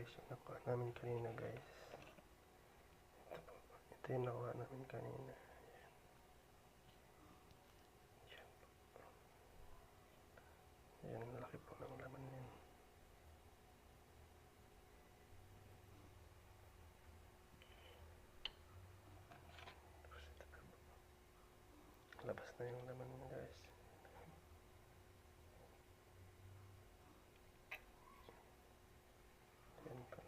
guys, yung nakuha namin kanina guys. Ito yung nakuha namin kanina. Ayan, laki po ng laman yan. Labas na yung laman niya guys. Ayan po.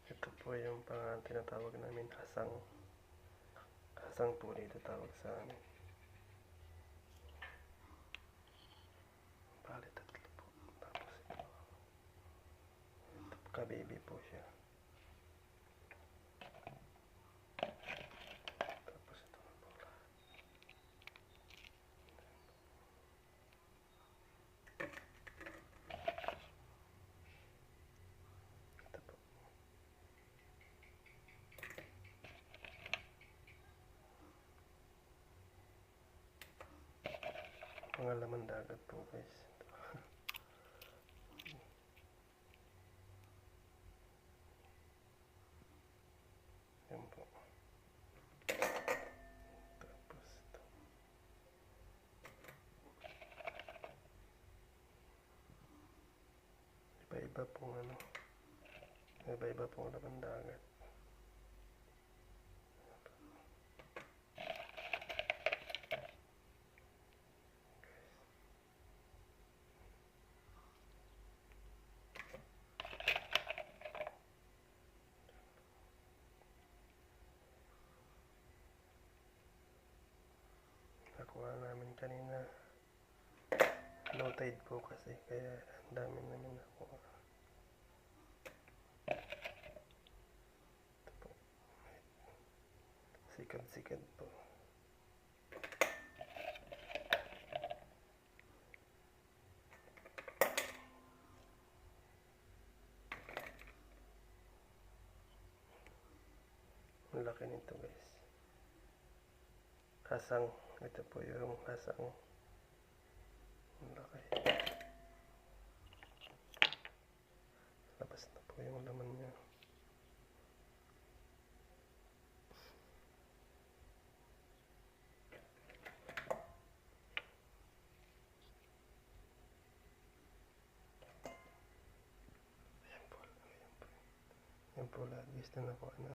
Ito po yung tinatawag namin hasang. Hasang po dito tawag sa amin. Bali, tatlo po. Tapos ito. Kababy po siya. Tapos ito na po lahat. Ito po. Mga laman dagat po guys. Yan po. Tapos ito. Iba-iba pong iba-iba pong laman dagat. Nakuha namin kanina. Low tide po kasi, kaya ang dami namin nakuha. Ito po. Sikad-sikad po. Ang laki nito guys. Hasang. Ito po yung hasang. Ang laki. Labas na po yung laman niya. Ayan po. Ayan po lahat guys na nakuha na.